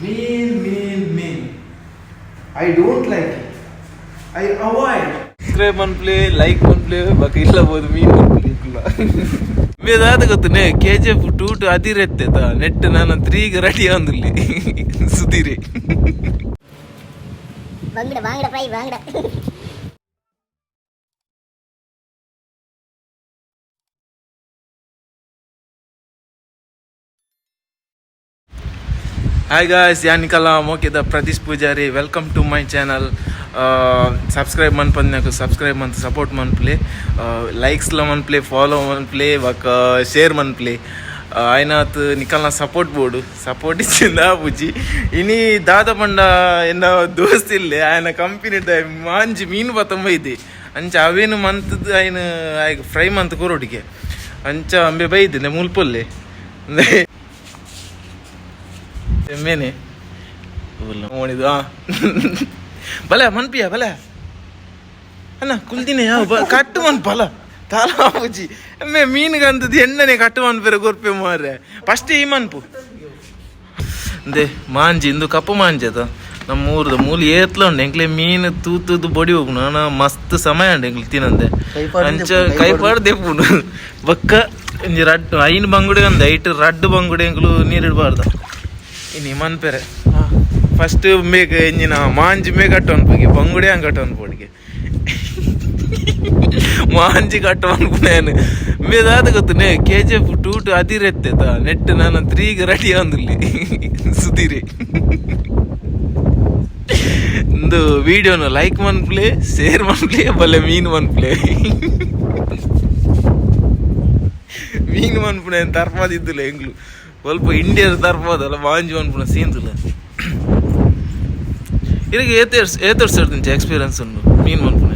Meen. I don't like it. I avoid. Subscribe and play, like and play, but illa bodu Meen and play. Me daada gottune KGF 2 to adirette ta net nana 3 ಗೆ ready ಆಂದುಲ್ಲಿ ಸುದೀರೆ ಬಾಂಗಡ fry ಬಾಂಗಡ. Hi guys, я Никола Мокида Pradeepoojaryvlog. Welcome to my channel. Subscribe man pannaku subscribe man support man play. Likes la man play, follow man play, vaka share man play. Ainat Nicola support board support ichinda bujji. Ini dada panda enna dost ille ayana company da manji meen batamma ide. Ancha avenu month ayina fry month korodige. Ancha ambe bayide ne mulpolle. Mene ಓಣಿದು ಬಲ ಮನ್ಪಿಯ ಬಲ ಅಣ್ಣ ಕುಲ್ದಿನೇ ಕಟ್ಟು ಮನ್ ಬಲ ತಾಲಾಪುಜಿ ಎಮ್ಮೆ ಮೀನಿಗಂತದ್ದು ಎಣ್ಣನೆ ಕಟ್ಟು ಮನ್ ಬೇರೆ ಗೊರ್ಪೆ ಮಾರ್ರೆ first ಈ ಮನ್ಪು ಅಂದೆ ಮಾಂಜಿ ಇಂದು ಕಪ್ಪು ಮಾಂಜಿ ಅದ ನಮ್ಮ ಊರ್ದು ಮೂಲಿ ಏತ್ಲ ಉಂಡು ಎಂಕ್ಲೆ ಮೀನು ತೂತುದು ಬೊಡಿ ಹೋಗುನು ಅಣ್ಣ ಮಸ್ತ್ ಸಮಯ ಉಂಡು ಎಂಕ್ಲೆ ತಿನ್ನಂದೆ ಅಂಚ ಕೈಪಾಡು ದೆಪ್ಪುನು ಬಕ್ಕ ಇಂಜಿ ರಡ್ಡು ಐನ್ ಬಂಗುಡೆ ಅಂದ ಐಟ್ ರಡ್ಡು ಬಂಗುಡೆ ಎಂಕ್ಲು ನೀರಿಡಬಾರ್ದ ini man pere first make enjina manji me katton pogi bangude an katton podige manji katton punene me daada gottune KGF 2 to adirette ta net nana 3 ಗೆ ರೆಡಿ ಆಂದುಲ್ಲಿ ಸುದೀರೆ ಇಂದು ವಿಡಿಯೋನ like Mann play share Mann play ಬಲೆ ಮೀನ್ Mann play ಮೀನ್ ಮನ್ ಪುಣೆ ತರ್ಪಾದಿದ್ದಿಲ್ಲ ಎಂಗ್ಲು ಸ್ವಲ್ಪ Indian ತರ್ಬೋದಲ್ಲ Manjhi ಅನ್ಪುಣ ಸೀನ್ತಿಲ್ಲ ಇರಿಗೆ ಏತರ್ಸ್ ಹೇಳ್ತೀನಿ experience ಉಂಡು ಮೀನ್ ಮನ್ಪುಣೆ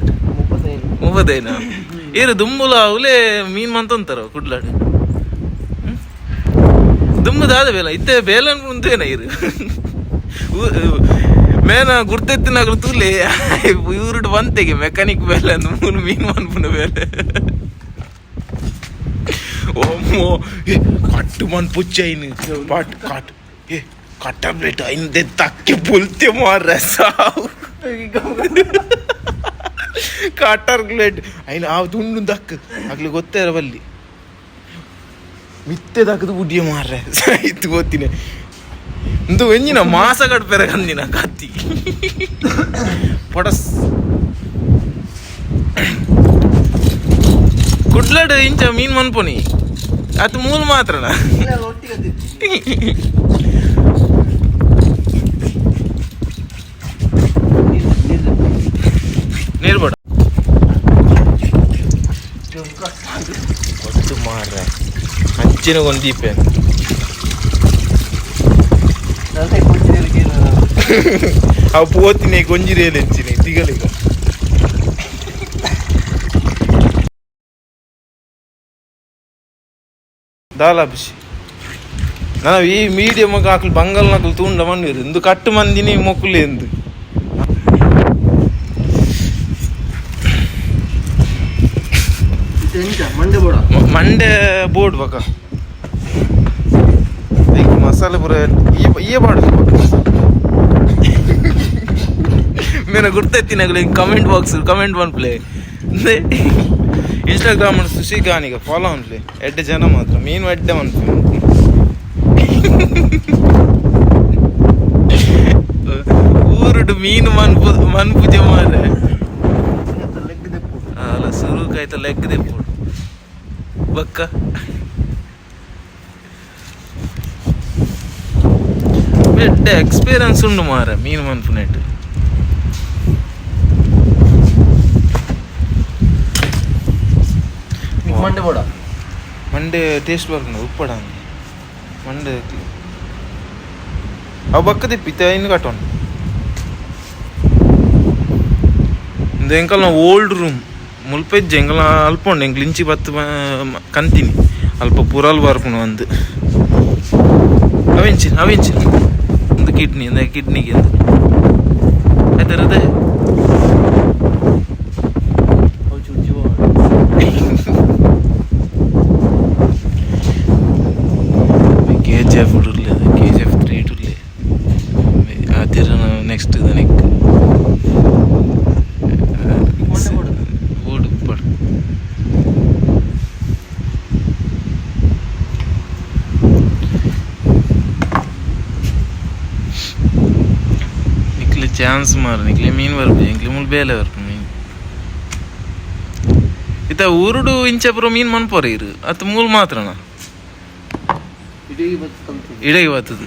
35 ಇರು ದುಂಬುಲ ಅವಲೇ ಮೀನ್ ಮಂತಂತಾರ ಕುಡ್ಲಾಡು ದುಂಬುದಾದ ಬೇಲ ಇತ್ತೆ ಬೇಲ ಅನ್ಪುಂತೇನ ಇರು ಮೇನ ಗುರ್ತೆತ್ತಿನಾಗ್ಲು ತೂಲೆ ಇವ್ರುಡು ಬಂತೆಗೆ ಮೆಕ್ಯಾನಿಕ್ ಬೇಲೆ ಅಂದ್ ಮೂರು ಮೀನ್ ಮನ್ಪುಣ ಬೇಲೆ ಓಮೋ ಕಟ್ಟು ಮನ್ ಪುಚ್ಚೈನ್ ಪಾಟ್ ಕಾಟ್ ಕಟ್ಟ ಪ್ಲೇಟ್ ಐಂದೆ ತಕ್ಕಿ ಬುಲ್ತೆ ಮಾರ್ರೆ ಸಾವು ಕಟ್ಟರ್ ಪ್ಲೇಟ್ ಐನ್ ಆ ದುಂಡು ದಕ್ಕ ಆಗ್ಲಿ ಗೊತ್ತೇ ಇರಬಲ್ಲಿ ಮಿತ್ತೆ ದಕ್ಕದು ಬುಡ್ಡಿಯ ಮಾರ್ರೆ ಇತ್ತು ಗೊತ್ತಿನ ಇಂದು ಎಂಜಿನ ಮಾಸ ಕಟ್ಪೆರ ಕಂದಿನ ಕತ್ತಿ ಪೊಡಸ್ ಕುಡ್ಲಾಡು ಇಂಚ ಮೀನ್ ಮನ್ಪುನಿ ಅದು ಮೂಲ ಮಾತ್ರನ ನೀರು ಬೇಡ ಗೊತ್ತು ಮಾರ್ರೆ ಹಂಚಿನ ಒಂದು ದೀಪೆ ಅವು ಪೋತಿನಿ ಗೊಂಜಿರಿಯಲ್ಲಿ ಹೆಂಚಿನಿ ತಿಗಲಿಗ ದಾಲ ಬಿಸಿ ನಾವು ಈ ಮೀಡಿಯಮ್ ಹಾಕಲು ಬಂಗಲ್ ನಕಲು ತೂಂಡ ಮಣ್ಣಿರು ಇಂದು ಕಟ್ಟು ಮಂದಿನಿ ಮೊಕ್ಕಲು ಎಂದು ಮಂಡೆ ಬೋರ್ಡ್ ಬಕ ಮಸಾಲೆ ಪುರ ಈ ಬಾಡು ಮೇನ ಗುರ್ತೈತಿನಾಗಲಿ ಕಮೆಂಟ್ ಬಾಕ್ಸ್ ಕಮೆಂಟ್ ಮನ್ಪ್ಲೆ ಇನ್ಸ್ಟಾಗ್ರಾಮ್ ಸುಶಿ ಗಾನಿಗ ಫಾಲೋ ಅನ್ಲಿ ಎಡ್ಡೆ ಜನ ಮಾತ್ರ ಮೀನು ಎಡ್ಡೆ ಮನ್ಪು ಊರುಡು ಮೀನು ಮನ್ಪುಜೆ ಮಾರೆ ಅಲ್ಲ ಸುರುಕಾಯ್ತ ಲೆಗ್ ದೆಪ್ಪುಡು ಬಕ್ಕ ಎಡ್ಡೆ ಎಕ್ಸ್ಪೀರಿಯನ್ಸ್ ಉಂಡು ಮಾರೆ ಮೀನು ಮನ್ಪು ನೆಟ್ ಮಂಡೆ ಬೋಡ ಮಂಡೆ ಟೇಸ್ಟ್ ಬರ್ಕೊಂಡು ಉಪ್ಪಡ ಮಂಡೆ ಅವು ಬಕ್ಕ ತಿಪ್ಪಿತ್ತೆ ಇನ್ನು ಕಟ್ಟೋಣ ಇಂದು ಎಂಕಲ್ ನಾವು ಓಲ್ಡ್ ರೂಮ್ ಮುಲ್ಪೆಜ್ಜೆ ಎಂಕಲ್ ಅಲ್ಪೊಂಡು ಎಂಕ್ಲು ಇಂಚಿ ಬತ್ತು ಕಂತೀನಿ ಅಲ್ಪ ಪುರಲ್ ಬರ್ಪುಣು ಒಂದು ಅವೆಂಚಿ ಒಂದು ಕಿಡ್ನಿಗೆ ಒಂದು ಆಯ್ತಾರದೆ KGF 3 ಟುರ್ಲೆ ನೆಕ್ಸ್ಟ್ ಇದನಿಕ್ ಓಡು ಪಡು ನಿಕ್ಲೆ ಚಾನ್ಸ್ ಮಾರು ನಿಕ್ಲೆ ಮೀನು ಬರ್ಬೋದು ನಿಕ್ಲೆ ಮುಲ್ ಬೇಲೆ ಬರ್ಬೋದು ಮೀನು ಇತ್ತ ಊರುಡು ಇಂಚಪುರ ಮೀನು ಮನ್ಪೋರ ಇರು ಅತ್ ಮೂಲ್ ಮಾತ್ರನಾ ಇಡಗಿ ಬರ್ತದ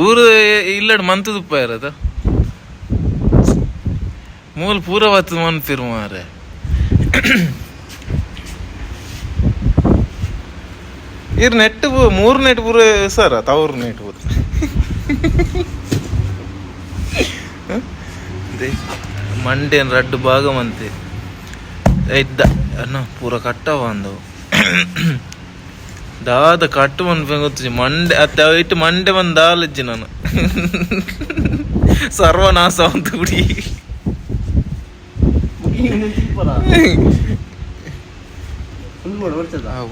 ಊರು ಇಲ್ಲಡ್ ಮಂತದಪ್ಪ ಇರದ ಮೂಲ ಪೂರ ಬತ್ತದ ಮನ್ಪಿರು ಮಾರೆ ಇರ್ ನೆಟ್ 3 ನೆಟ್ ಪೂರ ಸರ ತವ್ರ ನೆಟ್ ಪೂರ ಮಂಡೇನ್ ರಡ್ಡು ಭಾಗ ಮಂತೆ ಇದ್ದ ಅನ್ನ ಪೂರ ಕಟ್ಟವ ಅಂದವು ದಾದ ಕಟ್ಟು ಮನ್ಪೆ ಗೊತ್ತು ಮಂಡೆ ಅತ್ತ ಇಟ್ಟು ಮಂಡೆ ಬಂದು ದಾಲಜ್ಜಿ ನಾನು ಸರ್ವನಾಶ ಅಂತ ಗುಡಿ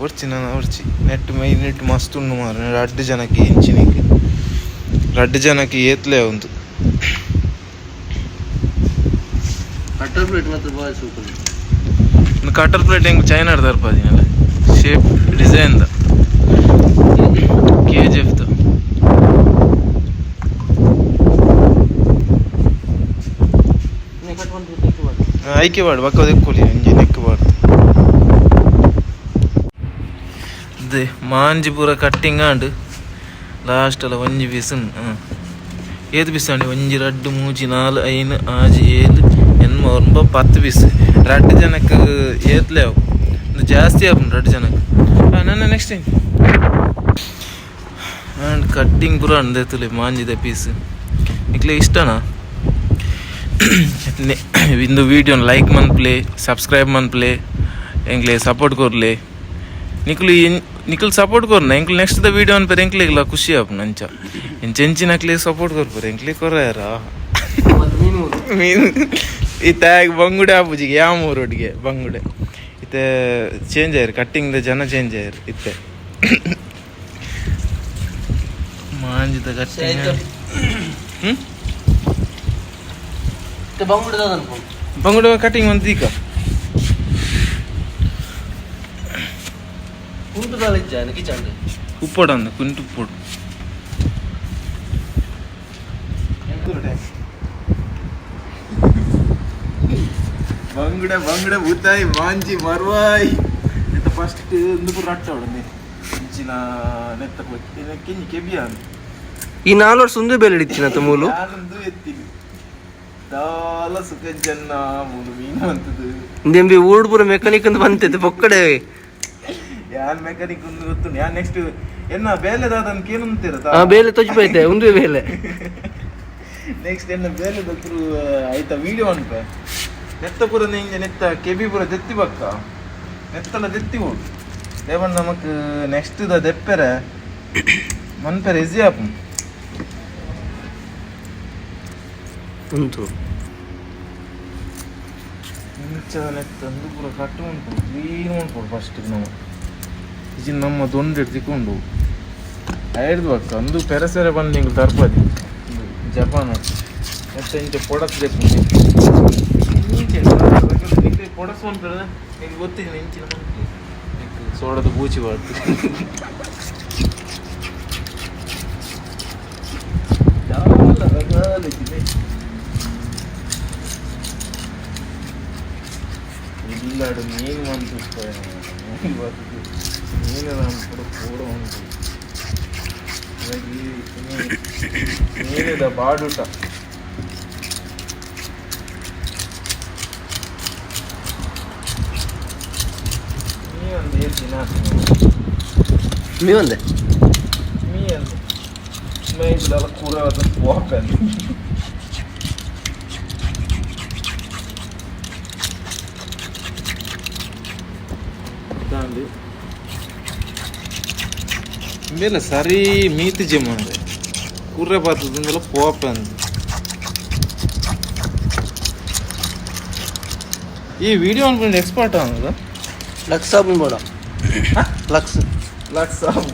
ಬರ್ಚಿ ನಾನು ಬರ್ಚಿ ನೆಟ್ ಮೈ ನೆಟ್ ಮಸ್ತ್ ಉಂಡು ಮಾರ ರಡ್ಡು ಜನಕ್ಕೆ ಇಂಚಿನಿಗೆ ರಡ್ಡು ಜನಕ್ಕೆ ಏತ್ಲೇ ಒಂದು ಕಟರ್ ಪ್ಲೇಟ್ ಮಾತ್ರ ಬಾಳ ಸೂಪರ್ ಕಟರ್ ಪ್ಲೇಟ್ ಹೆಂಗೆ ಚೈನಾಡ್ ತರ್ಪಾದಿನಲ್ಲ ಶೇಪ್ ಡಿಸೈನ್ದ KGF ಆಯ್ಕೆ ಮಾಡು ಬಕ್ಕದ ಎಕ್ಕೊಲಿ ಹಂಗೆ ನೆಕ್ಕಬಾರ್ದು ಅದೇ ಮಾಂಜಿ ಪೂರ ಕಟ್ಟಿಂಗ್ ಆಂಡು ಲಾಸ್ಟ್ ಅಲ್ಲ ಒಂಜಿ ಪೀಸ್ ಏದು ಪೀಸ್ ಅಂಡಿ ಒಂಜಿ ರಡ್ಡು ಮೂಜಿ 4 5 6 7 8 9 10 ಪೀಸ್ ರಡ್ಡು ಜನಕ್ಕೆ ಏತ್ಲೆ ಅವು ಜಾಸ್ತಿ ಆಪುಂಡು ರಡ್ಡು ಜನಕ್ಕೆ ನನ್ನ ನೆಕ್ಸ್ಟ್ ಟೈಮ್ ಆ್ಯಂಡ್ ಕಟ್ಟಿಂಗ್ ಪೂರ ಅಂದೇತುಲೆ ಮಾಂಜಿದ ಪೀಸ್ ನಿಕ್ಲೆ ಇಷ್ಟನಾ ಇಂದು ವಿಡಿಯೋನ ಲೈಕ್ ಮನ್ಪ್ಲೆ ಸಬ್ಸ್ಕ್ರೈಬ್ ಮನ್ಪ್ಲೆ ಎಂಕ್ಲೆ ಸಪೋರ್ಟ್ ಕೊರ್ಲೆ ನಿಕ್ಲು ಸಪೋರ್ಟ್ ಕೊರ್ನ ಎಂಕ್ಲು ನೆಕ್ಸ್ಟ್ ದ ವಿಡಿಯೋ ಅನ್ಪೇರೆ ಎಂಕ್ಲೆಗ್ಲ ಖುಷಿ ಆಪು ನಂಚ ಎಂಚೆಂಚಿನಕ್ಲೆ ಸಪೋರ್ಟ್ ಕೊರ್ಪರೆ ಎಂಕ್ಲೆ ಕೊರ್ಯಾರ ಮೀನು ಇತ್ತಾಗ ಬಂಗುಡೆ ಆಪುಜಿಗೆ ಯಾವ ಮೂರೊಟ್ಟಿಗೆ ಬಂಗುಡೆ ಇತ್ತೆ ಚೇಂಜ್ ಆಯ್ರು ಕಟ್ಟಿಂಗ್ದ ಜನ ಚೇಂಜ್ ಆಯ್ರು ಇತ್ತೆ ಮಾಂಜಿದ ಕಟ್ಟಿಂಗ್ ಬಂಗುಡೆ ಕಟ್ಟಿಂಗ್ ಒಂದು ಈಗ ಉಪ್ಪೋಡು ಅಂದ ಕುಂಟು ಉಪ್ಪೋಡು ಬಂಗುಡೆ ಬೂತಾಯಿ ಮಾಂಜಿ ಮರ್ವಾಯಿ ನೆತ್ತ ಫಸ್ಟ್ ಒಂದು ರಟ್ಟ ಹೊಡನೆ ಇಂಚಿನ ನೆತ್ತ ಕೆಂಜಿ ಕೆಬಿಯ ಈ 4 ವರ್ಷ ಒಂದು ಬೇಲೆ ಹಿಡಿತೀನಿ ಮೂಲು ನಾನೊಂದು ಎತ್ತೀನಿ ದಾಲ ಸುಖಜನ್ನ ಮೂಲು ಮೀನು ಅಂತದ್ದು ಇಂದೆಂಬಿ ಊರ್ಡ್ ಪೂರ ಮೆಕ್ಯಾನಿಕ್ ಅಂತ ಬಂತೈತೆ ಪೊಕ್ಕಡೆ ಯಾನ್ ಮೆಕ್ಯಾನಿಕ್ ಒಂದು ಗೊತ್ತು ಯಾನ್ ನೆಕ್ಸ್ಟ್ ಎನ್ನ ಬೇಲೆದಾದನ್ ಕೇನುಂತಿರತ್ತ ಬೇಲೆ ತೊಜ್ಬೈತೆ ಒಂದು ಬೇಲೆ ನೆಕ್ಸ್ಟ್ ಎನ್ನ ಬೇಲೆದತ್ರು ಆಯ್ತಾ ವಿಡಿಯೋ ಅನ್ಪೆ ನೆತ್ತ ಪೂರ ನಿಂಗೆ ನೆತ್ತ ಕೆಬಿ ಪೂರ ದೆತ್ತಿ ಬಕ್ಕ ನೆತ್ತಲ ದೆತ್ತಿ ಓಡು ದೇವನ್ ನಮಕ್ ನೆಕ್ಸ್ಟ್ ದ ದೆಪ್ಪೆರೆ ಮನ್ಪೆರೆ ಈಸಿ ಆಪು ಉಂಟು ನೆತ್ತಂದು ಪೂರ ಕಟ್ಟು ಉಂಟು ಕ್ಲೀನ್ ಉಂಟು ಫಸ್ಟ್ ನಾವು ಇದು ನಮ್ಮ ದೊಂಡು ತಿಕ್ಕೊಂಡು ಐಡ್ದು ಬಕ್ಕ ಅಂದು ಪೆರಸೆರೆ ಬಂದು ನಿಂಗೆ ತರ್ಪದಿ ಜಪಾನ್ ನೆತ್ತ ಇಂಚೆ ಪೊಡಸ್ ಬೇಕು ಪೊಡಸ್ ಉಂಟು ನಿಂಗೆ ಗೊತ್ತಿಲ್ಲ ಇಂಚಿನ ಸೋಡದ ಬೂಚಿ ಬಾರ್ದು ಇಲ್ಲಾಡು ಮೀನು ಬಂತು ಮೀನು ಕೂಡ ಪೂರ ಉಂಟು ಮೀನಿದ ಬಾಡೂಟ ಮೀನೊಂದು ಏರು ದಿನ ಮೀವಂದೆ ಮೀನು ಮೇಯ್ದೆಲ್ಲ ಕೂರ ಹೋಗ್ಬೇಕು ಮೇಲೆ ಸರಿ ಮೀತಿ ಜಮ ಕುರ್ರೆ ಪಾತ್ರದಿಂದೆಲ್ಲ ಪೋಪ ಅಂತ ಈ ವಿಡಿಯೋ ಅನ್ಕೊಂಡು ಎಕ್ಸ್ಪರ್ಟ್ ಅನ್ನೋದು ಲಕ್ಸ್ ಸಾಬೂನ್ ಬೇಡ ಲಕ್ಸ್ ಸಾಬು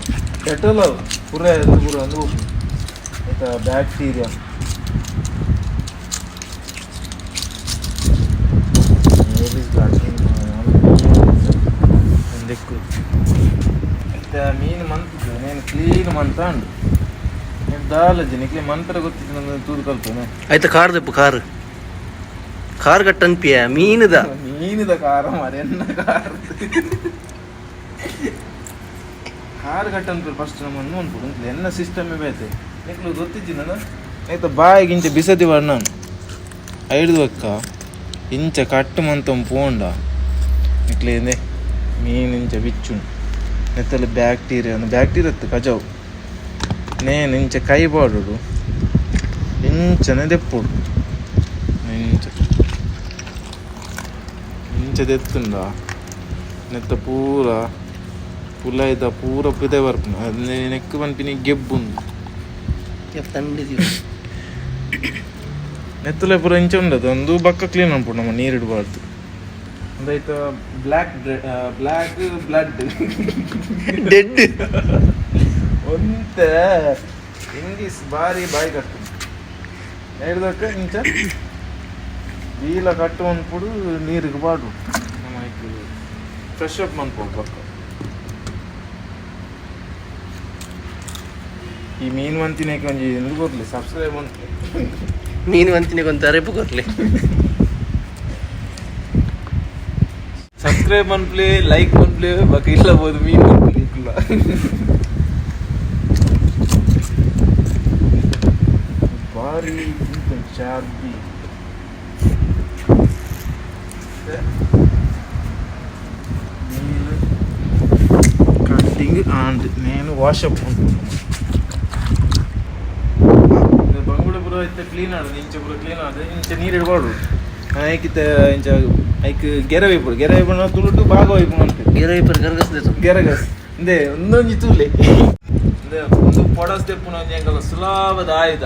ಡೆಟೋಲ್ ಪೂರ ಪೂರ ಅಂದ್ರೆ ಆಯ್ತಾ ಬ್ಯಾಕ್ಟೀರಿಯಾ ಒಂದೆಕ್ಕು ಮೀನು ಮಂತಿದ್ದು నేను ಕ್ಲೀನ್ ಮಂತ ಅಂಡು నేను ದಾಲಜ್ಜಿ ನಿಕ್ಲೆ ಮಂತ್ರ ಗೊತ್ತಿತ್ತು ನನ್ನ ತೂದು ಕಲ್ಪನೆ ಆಯ್ತಾ ಕಾರ್ ದೆಪ್ಪು ಕಾರ್ ಕಟ್ಟನ್ಪಿಯ ಮೀನುದ ಕಾರ ಮರೆನ್ನ ಕಾರ್ ಕಟ್ಟನ್ಪಿ ಫಸ್ಟ್ ನಮ್ಮನ್ನು ಅನ್ಬೋದು ಎನ್ನ ಸಿಸ್ಟಮೇ ಬೇತೆ ನಿಕ್ಲು ಗೊತ್ತಿಜ್ಜಿ ನಾನು ಆಯ್ತಾ ಬಾಯಿಗೆ ಇಂಚ ಬಿಸತಿ ಬಣ್ಣ ಐದು ಅಕ್ಕ ಇಂಚ ಕಟ್ಟು ಮಂತ ಪೋಂಡ ನಿಕ್ಲೇಂದೆ ಮೀನು ಇಂಚ ಬಿಚ್ಚು ನೆತ್ತಲ್ಲಿ ಬ್ಯಾಕ್ಟೀರಿಯಾ ಇತ್ತು ಕಜಾವು ನೇನು ಇಂಚ ಕೈ ಬಾಡೋಡು ಇಂಚನೆ ದೆಪ್ಪುಡು ಇಂಚ ದೆತ್ತುಂಡ ನೆತ್ತ ಪೂರ ಪುಲಾಯ್ದ ಪೂರ ಪಿದೆ ಬರ್ಪುನ ಅದೇ ನೆಕ್ಕು ಪನ್ಪಿನಿ ಗೆಬ್ಬುಂಡು ನೆತ್ತಲೆ ಪೂರ ಇಂಚ ಉಂಡದು ಒಂದು ಬಕ್ಕ ಕ್ಲೀನ್ ಅನ್ಪುಡು ನಮ್ಮ ನೀರು ಇಡಬಾರ್ದು ಒಂದಾಯ್ತು ಬ್ಲ್ಯಾಕ್ ಬ್ಲಡ್ ಡೆಡ್ ಒಂತ ಇಂಗ್ಲೀಷ್ ಭಾರಿ ಬಾಯಿ ಕಟ್ಟು ಹೇಳಿದಕ್ಕ ಇಂಚ ಬೀಲ ಕಟ್ಟು ಅನ್ಪುಡು ನೀರಿಗೆ ಬಾಡು ನಮ್ಮ ಫ್ರೆಶ್ ಅಪ್ ಅನ್ಪೋಡು ಬಕ್ಕ ಈ ಮೀನು ವಂತಿನಕ್ಕೆ ಒಂಜಿ ಎಂದು ಕೊಡ್ಲಿ ಸಬ್ಸ್ಕ್ರೈಬ್ ಅಂತ ಮೀನು ವಂತಿನಕ್ಕೆ ಒಂದು ಅರೆಪು ಕೊಡ್ಲಿ ಸಬ್ಸ್ಕ್ರೈಬ್ ಅನ್ಪ್ಲೆ ಲೈಕ್ ಅನ್ಪ್ಲೆ ಬಕ್ಕ ಇಲ್ಲ ಬೋದು ಮೀನು ಇಲ್ಲ ಭಾರಿ ಚಾರ್ಬಿ ಮೀನು ಕಟ್ಟಿಂಗ್ ಆಂಡ್ నేను ವಾಶಪ್ ಬಂಗುಳ ಪುರ ಇತ್ತೆ ಕ್ಲೀನ್ ಆಡೋದು ಇಂಚ ಪುರ ಕ್ಲೀನ್ ಆದ್ರೆ ಇಂಚ ನೀರು ಇಡಬಾರ್ದು ಐಕಿತ್ತ ಇಂಚ ಐಕ್ ಗೆರವೈಪುಡು ಗೆರವೈಪುಣ ತುಳುಟು ಭಾಗವೈಪುಣ ಅಂತ ಗೆರಗಸ್ ಇಂದೆ ಒಂದೊಂಜಿ ತೂಲೆ ಇಂದೆ ಒಂದು ಪೊಡಸ್ ತೆಪ್ಪುನ ಒಂಜಿ ಎಂಕಲ್ಲ ಸುಲಭದ ಆಯುಧ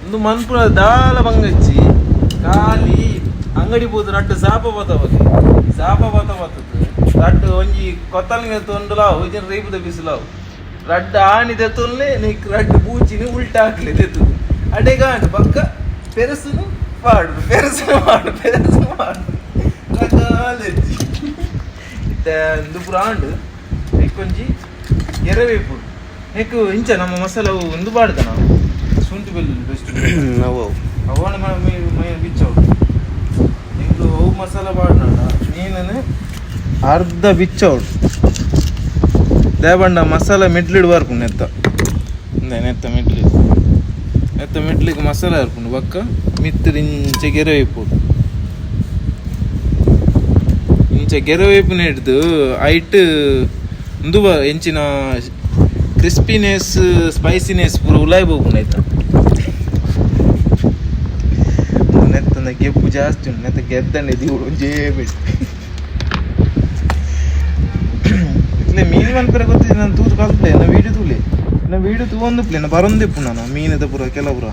ಒಂದು ಮನ್ಪುರ ದಾಲ ಬಂಗಚ್ಚಿ ಖಾಲಿ ಅಂಗಡಿ ಪೋದು ರಡ್ಡು ಸಾಪ ಬತ್ತದು ರಡ್ಡು ಒಂಜಿ ಕೊತ್ತಲ್ಗೆ ತೊಂಡುಲಾವು ಇಜನ್ ರೈಪುದ ಬಿಸಿಲಾವು ರಡ್ಡು ಆಣಿ ತೆತ್ತೊಲ್ಲೆ ನಿಕ್ ರಡ್ಡು ಬೂಚಿನಿ ಉಲ್ಟಾ ಹಾಕ್ಲಿ ತೆತ್ತದು ಅಡೆಗಾಂಡು ಪಕ್ಕ ಪೆರಸುನು ಪಾಡು ರಗಾಲೆಜ್ಜಿ ಇತ್ತ ಒಂದು ಪುರಾಂಡು ಕೊಂಜಿ ಎರವೇಪುಡು ಹೇಕು ಇಂಚ ನಮ್ಮ ಮಸಾಲ ಅವು ಒಂದು ಬಾಡ್ದ ನಾವು ಶುಂಠಿ ಬೆಳ್ಳುಳ್ಳಿ ಬೆಸ್ಟ್ ಅವನ ಬಿಚ್ಚವು ನಿಂದು ಅವು ಮಸಾಲ ಬಾಡ್ನಾಡ ನೀನು ಅರ್ಧ ಬಿಚ್ಚವಡು ದೇಬಂಡ ಮಸಾಲ ಮಿಡ್ಲಿಡು ಬರ್ಪುಂಡು ನೆತ್ತ ಮಿಡ್ಲಿಗೆ ಮಸಾಲ ಇರ್ಪುಂಡು ಬಕ್ಕ ಮಿತ್ತರು ಇಂಚೆ ಗೆರವೇಪುಡು ಇಂಚೆ ಗೆರವೇಪುನ ಹಿಡ್ದು ಐಟ್ ಒಂದು ಎಂಚಿನ ಕ್ರಿಸ್ಪಿನೆಸ್ ಸ್ಪೈಸಿನೆಸ್ ಪೂರ ಉಲಾಯ್ ಬೋಪುಂಡು ಆಯ್ತಾ ನೆತ್ತನ ಗೆಪ್ಪು ಜಾಸ್ತಿ ಉಂಟು ನೆತ್ತ ಗೆದ್ದಂಡೆ ದೀವುಡು ಒಂಜೇ ಬಿಟ್ಟು ಇಟ್ಲೆ ಮೀನು ಮನ್ಪರೆ ಗೊತ್ತಿದೆ ನಾನು ತೂತು ಕಲ್ತೆ ನಾ ವೀಡಿಯೋ ತೂವೊಂದು ಪ್ಲೇ ನಾ ಬರೊಂದಿಪ್ಪು ನಾನು ಮೀನದ ಪುರ ಕೆಲಪುರ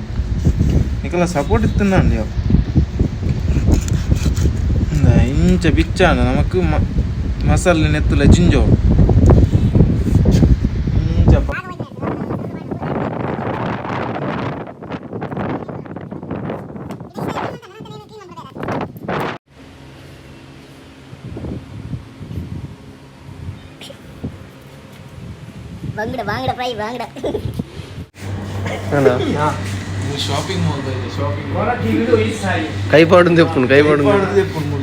ನಿಕಲ್ಲ ಸಪೋರ್ಟ್ ಇತ್ತು ಅಂಡಿ ಅವು ಇಂಚ ಬಿಚ್ಚಾನ ನಮಕ್ ಮಸಾಲೆ ನೆತ್ತಲ ಜಿಂಜೋ ಇಂಚ ಬಾಂಗಡ ಫ್ರೈ ಬಾಂಗಡ ಶಾಪಿಂಗ್ ಕೈ ಪಾಡು ತೆಪ್ಪುಂಡು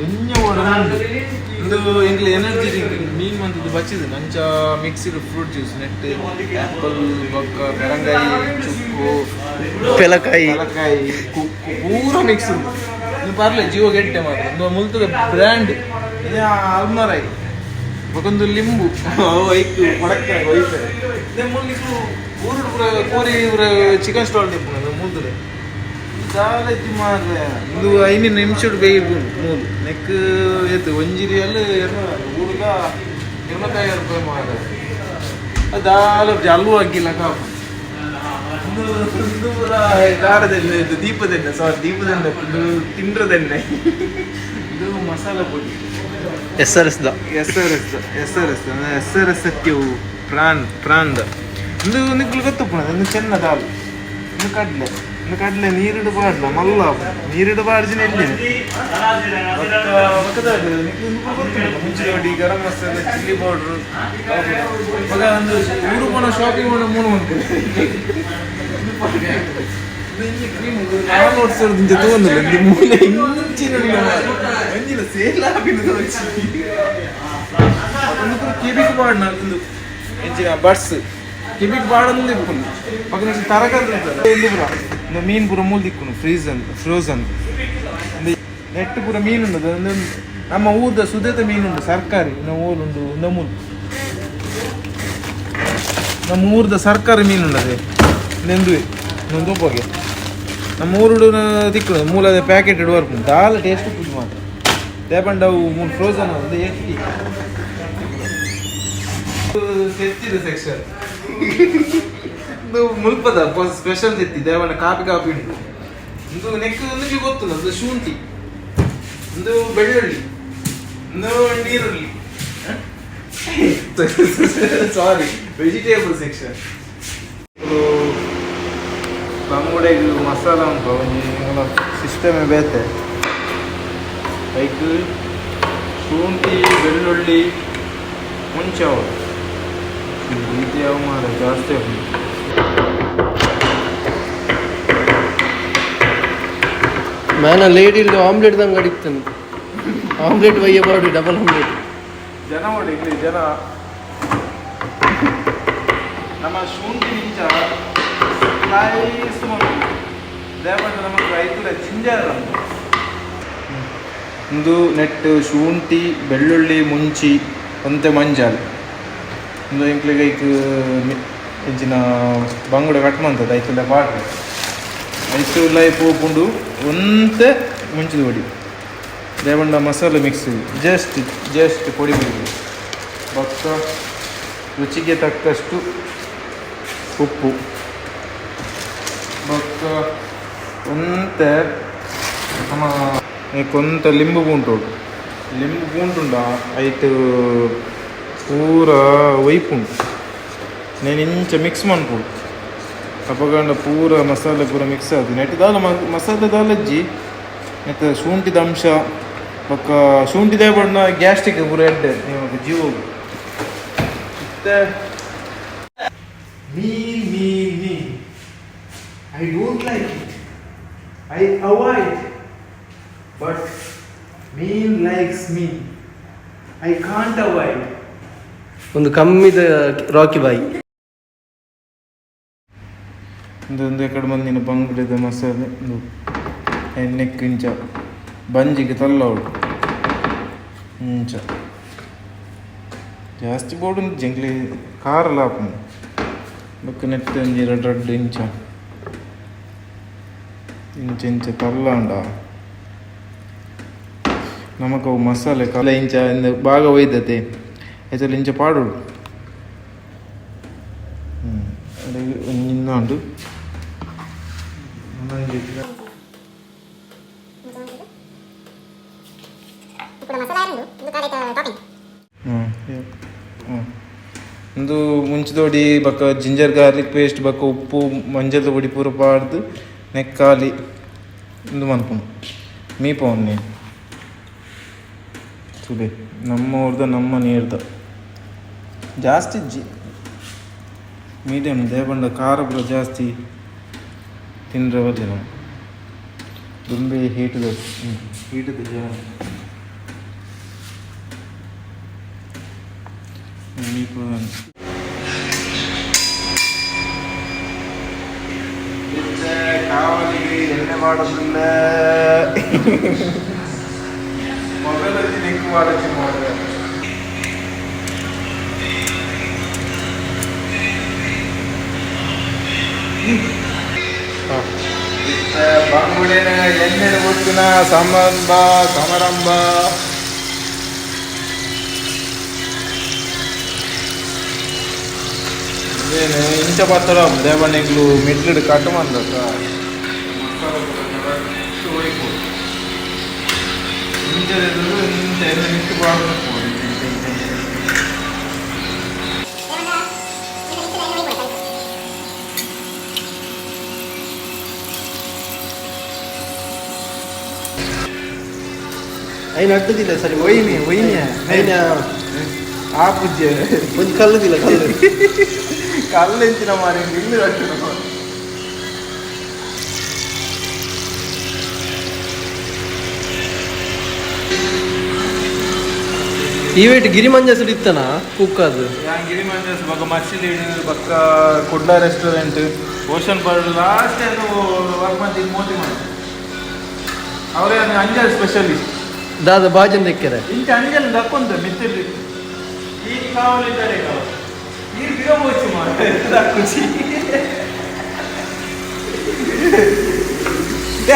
ಎಂಗ್ಲ ಎನರ್ಜಿ ಮೀನ್ ಮಂತದ್ದು ಬಚ್ಚಿದೆ ನಂಚ ಮಿಕ್ಸ್ಡ್ ಫ್ರೂಟ್ ಜ್ಯೂಸ್ ನೆಟ್ ಆಪಲ್ ಬೊಕ್ಕ ಬೆರಂಗಾಯಿ ಚುಕ್ಕು ಪೆಲಕಾಯಿ ಕುಕ್ಕು ಪೂರ ಮಿಕ್ಸ್ ನೀವು ಪರ್ಲೆ ಜೀವ ಗೆಟ್ಟೆ ಮಾತ್ರ ಒಂದು ಮುಲ್ತದ ಬ್ರ್ಯಾಂಡ್ ಅಲ್ಮರಾಯಿ ಒಂದು ಲಿಂಬು ಐಕು ಕೊಡಕ್ಕೆ ಒಯ್ತಾರೆ ಮುಲ್ಲಿಕು ಊರು ಕೋರಿ ಇವ್ರ ಚಿಕನ್ ಸ್ಟಾಲ್ ತೆಪ್ಪು ಮೂಲ್ತದೆ ದಾಲಜ್ಜಿ ಮಾರ್ರೆ ಇದು 5 ನಿಮಿಷ ಬೇಯ್ದು ಮೂಲು ನೆಕ್ ಎತ್ತು ಒಂಜಿರಿಯಲ್ಲಿ ಊರ್ಗ 25 ರೂಪಾಯಿ ಮಾರ್ರೆ ದಾಲಜ್ಜಿ ಅಲ್ಲೂ ಆಗಿಲ್ಲ ಕಾಪು ದಾರದೆಣ್ಣೆ ಇದು ದೀಪದೆಣ್ಣೆ ಇದು ತಿಂಡ್ರದೆಣ್ಣೆ ಇದು ಮಸಾಲ ಪುಡಿ ಎಸ್ ಪ್ರಾಂದ ಇದು ನಿಕ್ಲು ಗೊತ್ತಪ್ಪಣ ಇದು ಚೆನ್ನ ದಾಲ್ ಇದು ಕಡ್ಲೆ ಕಡಲೆ ನೀರಿಡು ಬಾಡ್ಲ ಮಲ್ಲ ನೀರಿಡು ಬಾಡ್ಜಿನ ಎಲ್ಲಿ ಮುಂಚೆ ಗರಂ ಮಸಾಲೆ ಚಿಲ್ಲಿ ಪೌಡ್ರು ಮಗ ಒಂದು ಊರು ಪೋಣ ಶಾಪಿಂಗ್ ಮಾಡೋ ಮೂರು ಮಾಡ್ತಾರೆ ನಾನು ಓಡಿಸೋದು ನಿಂಗೆ ತಗೊಂಡಿಲ್ಲ ಮೂಲೆ ಇಂಚಿನ ಸೇಲ್ ಆಗಿದ್ದು ಕಿಬಿಕ್ ಬಾಡ್ನ ಒಂದು ಇಂಚಿನ ಬಡ್ಸ್ ಕಿಬಿಕ್ ಬಾಡಲ್ಲಿ ಇಟ್ಕೊಂಡು ಪಕ್ಕ ತರಕಾರಿ ಮೀನು ಪೂರ ಮೂಲ್ ದಿಕ್ಕುನು ಫ್ರೋಸನ್ ನೆಟ್ಟು ಪೂರ ಮೀನುಂಡು ನಮ್ಮ ಊರ್ದ ಸುದೇತ ಮೀನುಂಡು ಸರ್ಕಾರಿ ನಮ್ಮ ಊರುಂಡು ನಮೂಲ್ ನಮ್ಮ ಊರ್ದ ಸರ್ಕಾರಿ ಮೀನುಂಡು ಅದೇ ನೆಂದುವೆ ನೊಂದುಪ್ಪಗೆ ನಮ್ಮ ಊರುಡು ದಿಕ್ಕುನು ಮೂಲದ ಪ್ಯಾಕೆಟ್ ಇಡುವರ್ಪು ದಾಲ್ ಟೇಸ್ಟ್ ಫುಡ್ ಮಾತ್ರ ದೇಪಂಡ ಅವು ಮೂರು ಫ್ರೋಸನ್ ಒಂದು ಎಟ್ಟಿ ತೆತ್ತಿದ ಸೆಕ್ಷನ್ ಇದು ಮುಲ್ಪದ ಸ್ಪೆಷಲ್ ತೆತ್ತಿ ದೇವಣ್ಣ ಕಾಪಿ ಉಂಟು ಇದು ನೆಕ್ಸ್ಟ್ ಒಂದು ಗೊತ್ತಿಲ್ಲ ಅದು ಶುಂಠಿ ಒಂದು ಬೆಳ್ಳುಳ್ಳಿ ಒಂದು ನೀರುಳ್ಳಿ ಸಾರಿ ವೆಜಿಟೇಬಲ್ ಸೆಕ್ಷನ್ ಬಂಗುಡೆಗೆ ಮಸಾಲ ಉಂಟು ಸಿಸ್ಟಮೇ ಬೇತೆ ಲೈಕ್ ಶುಂಠಿ ಬೆಳ್ಳುಳ್ಳಿ ಮುಂಚೆ ಅವರು ರೀತಿ ಯಾವ ಮಾರ ಜಾಸ್ತಿ ಉಂಟು ಮ್ಯಾನ ಲೇಡಿಲ್ದು ಆಮ್ಲೆಟ್ ದಂಗೆ ಅಡಿಕ್ತಾನೆ ಆಮ್ಲೆಟ್ ಬಯ್ಯ ಬಾಡಿ ಡಬಲ್ ಆಮ್ಲೆಟ್ ಜನ ನೋಡಿ ಇಲ್ಲಿ ಜನ ನಮ್ಮ ಶುಂಠಿ ನಿಂಚ ಸ್ಲೈಸ್ ದೇವಣ್ಣ ನಮಗೆ ರೈತರ ಜಿಂಜರ್ ಒಂದು ನೆಟ್ಟು ಶುಂಠಿ ಬೆಳ್ಳುಳ್ಳಿ ಮುಂಚಿ ಒಂತೆ ಮಂಜಾಲ್ ಒಂದು ಇಂಕ್ಲಿಗೆ ಇಂಚಿನ ಬಂಗುಡೆ ಕಟ್ ಮಾಡ್ತದೆ ಐತಲ್ಲ ಬಾಡ್ರೆ ಐತು ಲೈಫ್ ಹೋಗ್ಕೊಂಡು ಒಂತೆ ಮುಂಚಿದ ಹೊಡಿ ದೇವಂಡ ಮಸಾಲೆ ಮಿಕ್ಸ್ ಜಸ್ಟ್ ಪೊಡಿ ಬಿಡಿ ಭತ್ತ ರುಚಿಗೆ ತಕ್ಕಷ್ಟು ಉಪ್ಪು ಭತ್ತ ಒಂತೆ ನಮ್ಮ ಕೊಂತ ಲಿಂಬು ಪೂಂಟುಂಡ ಐತು ಪೂರ ಒಯ್ಪುಂಟು నేను ఇంచ మిక్స్ ಮಾಡ್ಬೋದು ಅಪಗಂಡ ಪೂರ ಮಸಾಲೆ ಪೂರ ಮಿಕ್ಸ್ ಆಯ್ತು ನೆಟ್ಟು ದಾಲ ಮಸಾಲೆ ದಾಲಜ್ಜಿ ಮತ್ತು ಶುಂಠಿದ ಅಂಶ ಪಕ್ಕ ಶುಂಠಿದ ಬಣ್ಣ ಗ್ಯಾಸ್ಟ್ರಿಕ್ ಪೂರ ಎಡ್ಡೆ ನೀವು ಜೀವ ಮತ್ತೆ me I don't like it I avoid but mean likes me I can't avoid ಒಂದು ಕಮ್ಮಿದ ರಾಕಿ ಬಾಯಿ ಒಂದು ಕಡೆ ಬಂದಿನ ಬಂಗುಡೆದ ಮಸಾಲೆ ಒಂದು ಎಣ್ಣೆ ಇಂಚ ಬಂಜಿಗೆ ತಲ್ಲವಳು ಇಂಚ ಜಾಸ್ತಿ ಬೋಡು ಜಂಗ್ಲಿ ಖಾರ ಲಾಪ ಬೊಕ್ಕ ನೆಟ್ಟು ಒಂಜಿ ಎರಡು ಇಂಚ ಇಂಚ ತಲ್ಲಾಂಡ ನಮಗವು ಮಸಾಲೆ ಕಲ ಇಂಚ ಭಾಗ ಒಯ್ದತೆ ಆಯ್ತಲ್ಲ ಇಂಚ ಪಾಡೋಡು ಇನ್ನೊಂದು ಒಂದು ಮುಂಚಿದೋಡಿ ಬಕ್ಕ ಜಿಂಜರ್ ಗಾರ್ಲಿಕ್ ಪೇಸ್ಟ್ ಬಕ್ಕ ಉಪ್ಪು ಮಂಜದ ಪೊಡಿ ಪೂರ ಪಾಡ್ದು ನೆಕ್ಕಾಲಿ ಒಂದು ಮನ್ಪುನು ಮೀಪವನ್ನೇ ಸುಡೆ ನಮ್ಮ ಊರ್ದ ನಮ್ಮ ನೀರ್ದ ಜಾಸ್ತಿ ಮೀಡಿಯಮ್ ದೇವಣ್ಣ ಖಾರ ಪೂರ ಜಾಸ್ತಿ ತಿಂದ್ರವಲ್ಲಿ ನಾವು ದುಂಬೆ ಹೀಟದ ಜನ ಕಾವಲಿಗೆ ಎಣ್ಣೆ ಮಾಡೋದಿಲ್ಲ ಮೊಬೈಲಲ್ಲಿ ಲಿಂಕ್ ಮಾಡೋಕ್ಕೆ ಮಾಡಿದೆ ಬಂಗುಡೆನ ಎಣ್ಣೆ ಉತ್ತಿನ ಸಮಾರಂಭ ಏನು ಇಂಚ ಬತ್ತಡ ದೇವಣ್ಣಗಳು ಮಿಡ್ಲಿಡ್ ಕಟ್ಟು ಮಾಡ್ಲಕ್ಕ ಇಂಚ ಎಲ್ಲ ಮಿಟ್ಟು ಬಾಡ್ಬೇಕು ಐನ್ ಅಟ್ಟದಿಲ್ಲ ಸರಿ ಒಯ್ನಿ ಐನ ಆ ಪೂಜೆ ಒಂದು ಕಲ್ಲದಿಲ್ಲ ಕಲ್ಲು ಕಲ್ಲೆಂಚಿನ ಮಾರಿ ಇಲ್ಲಿ ಅಟ್ಟು ಈವೇಟ್ ಗಿರಿಮಂಜಸ್ ಇತ್ತನ ಕುಕ್ಕದು ಗಿರಿ ಮಂಜಸ್ ಬೊಕ್ಕ ಮಚ್ಚಿಲಿ ಬೊಕ್ಕ Kudla restaurant ocean bird last ಏನು ವರ್ಕ್ ಮಾಡಿ ಮೋತಿ ಮಾಡಿ ಅವರೇ ಅಂಜಲ್ ಸ್ಪೆಷಲಿಸ್ಟ್ ದಾದ ಬಾಜನ್ ತೆಕ್ಕರೆ ಇಂಚ ಅಂಜಲ್ ದಕ್ಕೊಂತ ಮಿತ್ತಿರ್ಲಿ ಈ ಕಾವಲಿದ್ದಾರೆ ಈ ಬಿಡಬೋಚು ಮಾಡಿ ದಕ್ಕುಚಿ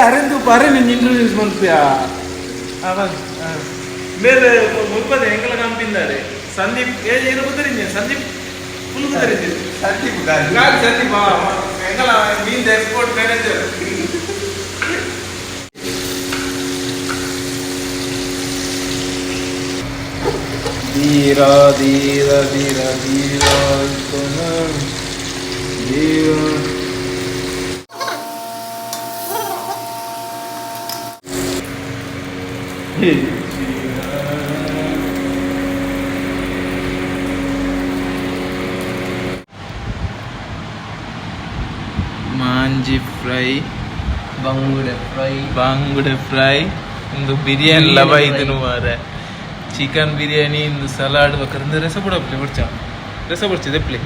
ಅರೆಂದು ಅರೆ ನೀನು ಇಂಟ್ರೊಡ್ಯೂಸ್ ಮಾಡ್ತೀಯಾ ಮೇಲೆ ಮುಲ್ಪದ ಹೆಂಗಲ ಕಂಪಿದ್ದಾರೆ ಸಂದೀಪ್ ಏನು ಗೊತ್ತಿರಿ ಸಂದೀಪ್ ಫುಲ್ ಗೊತ್ತಿರಿ ಸಂದೀಪ್ ಸಂದೀಪ್ ಹೆಂಗಲ ಮೀನ್ ಎಕ್ಸ್ಪೋರ್ಟ್ ಮ್ಯಾನೇಜರ್ ಧೀರ ಧೀರ ಧೀರ ಧೀರ ಮಾಂಜಿ ಫ್ರೈ ಬಾಂಗುಡೆ ಫ್ರೈ ಒಂದು ಬಿರಿಯಾನಿ ಲವ ಇದನ್ನು ಮಾರೆ ಚಿಕನ್ ಬಿರಿಯಾನಿ ಇಂದು ಸಲಾಡ್ ಬೇಕಾದ್ರೆ ರಸ ಬಿಡಪ್ಲೆ ಬಿಡ್ಚ ರಸ ಬಿಡ್ಚಿದೆ ಪ್ಲೇ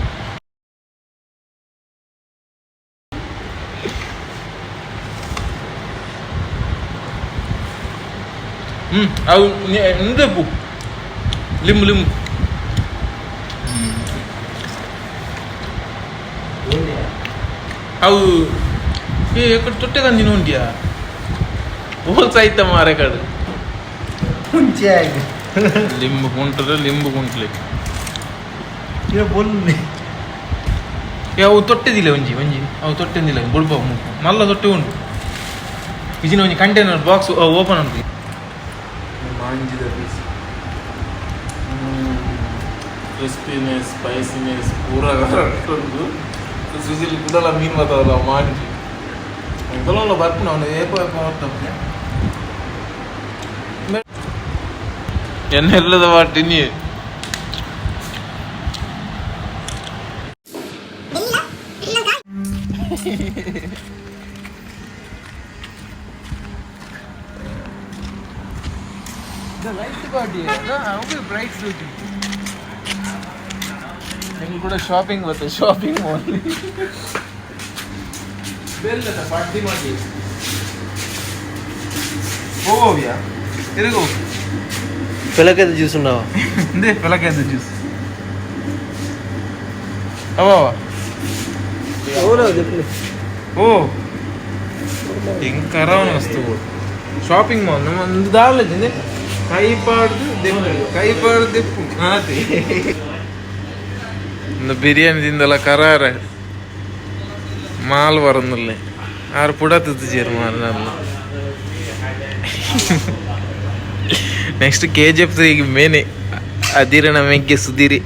ಅವು ನಿಂದೆಪ್ಪು ಲಿಂಬು ಲಿಂಬು ಅವು ಎక్కడ ತೊಟ್ಟೆ ತಂದಿನ ಉಂಟಿಯಾ ಹೋಲ್ ಸಾಯ್ತ ಮಾರೆ ಕಡೆ ಮುಂಚೆ ಲಿಂಬು ಕುಂಟ್ರೆ ಲಿಂಬು ಕುಂಟ್ಲಿ ಬೊಲ್ಲೆ ಅವು ತೊಟ್ಟೆದಿಲ್ಲ ಒಂಜಿ ಒಂಜಿ ಅವು ತೊಟ್ಟೆದಿಲ್ಲ ಬುಡ್ಬ ಮಲ್ಲ ತೊಟ್ಟೆ ಉಂಟು ಇಜಿನ ಒಂಜಿ ಕಂಟೈನರ್ ಬಾಕ್ಸ್ ಓಪನ್ ಉಂಟು ಮಾಂಜಿದ ಪೀಸ್ ಕ್ರಿಸ್ಪಿನೆಸ್ ಸ್ಪೈಸಿನೆಸ್ ಪೂರ ಉಂಟು ಸುಜಿಲ್ ಕುದಲ ಮೀನು ಬರ್ತದಲ್ಲ ಮಾಂಜಿ ಕುದಲ ಬರ್ಪುಣ ಅವನು ಏಪ ಬರ್ತಪ್ಪೆ ಎನ್ನೆಲ್ಲದ ವಾಟಿನಿ ಕೂಡ ಶಾಪಿಂಗ್ ಬರ್ತದೆ ಶಾಪಿಂಗ್ ಮಾಲ್ ಬೆಲ್ಲದ ಪಾರ್ಟಿ ಮಾಡಿ ಹೋಗೋವ್ಯಾ ತಿರುಗು పిల్లకైతే జ్యూస్ ఉన్నావా ఇందే పిల్లకైతే జ్యూస్ అవా ఓ ಹೆಂಕರವನ ವಸ್ತು ಶಾಪಿಂಗ್ ಮಾಲ್ ನಮ್ಮ ಒಂದು ದಾವಲಿದೆ ಕೈಪಾಡ್ದು ದೆಪ್ಪು ಕೈಪಾಡ್ದು ದೆಪ್ಪು ಹಾತಿ ಒಂದು ಬಿರಿಯಾನಿ ತಿಂದಲ್ಲ ಕರಾರ ಮಾಲ್ ಬರೋದಿಲ್ಲ ಆರು ಪುಡ ತಿಂತಿದ್ದೀರಿ ಮಾಲ್ ನೆಕ್ಸ್ಟ್ KGF 3 ಮೇನೆ ಅದಿರಣ ಮೆಗ್ಗೆ ಸುದೀರಿ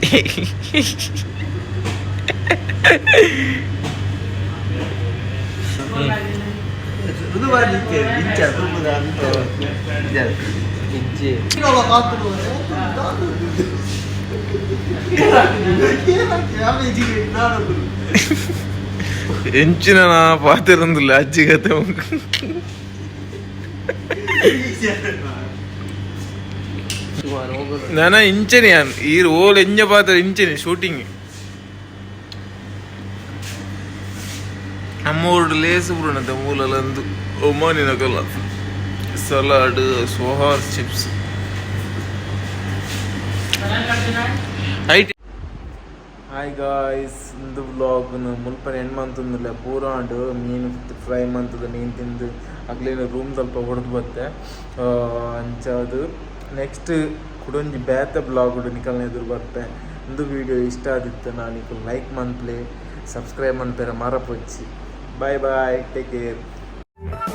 ಎಂಚಿನ ಪಾತಿರಂದಿಲ್ಲ ಅಜ್ಜಿಗತೆ ನಾನ ಇಂಚನೆ ಈ ಓಲ್ ಎಂಜ ಪಾತ್ರ ಇಂಚನೆ ಶೂಟಿಂಗ್ ಅಮ್ಮೋರ್ಡ್ ಲೇಸ್ ಬುಡಣದ ಮೂಲಲಂದು ಒಮಾನಿನ ಕಲ ಸಲಾಡ್ ಸೋಹಾರ್ ಚಿಪ್ಸ್ ಹಾಯ್ ಗಾಯ್ಸ್ ಇಂದು ವ್ಲಾಗ್ನು ಮುಲ್ಪನೆ ಹೆಣ್ಣು ಮಂತಂದಿಲ್ಲ ಪೂರಾಂಡು ಮೀನು ಫ್ರೈ ಮಂತದ ಮೀನು ತಿಂದು ಆಗ್ಲೇನು ರೂಮ್ ಸ್ವಲ್ಪ ಹೊಡೆದು ಬತ್ತೆ ಅಂಚದು ನೆಕ್ಸ್ಟ್ ಕುಡೊಂಜಿ ಬೇತೆ ಬ್ಲಾಗ್ ನಿಕಲ್ನ ಎದುರು ಬರ್ತೆ ಇಂದು ವಿಡಿಯೋ ಇಷ್ಟ ಆದಿತ್ತು ನಾನು ಲೈಕ್ ಮನ್ಪ್ಲೆ ಸಬ್ಸ್ಕ್ರೈಬ್ ಮನ್ಪೇರ ಮರಪೊಚ್ಚಿ ಬಾಯ್ ಬಾಯ್ ಟೇಕ್ ಕೇರ್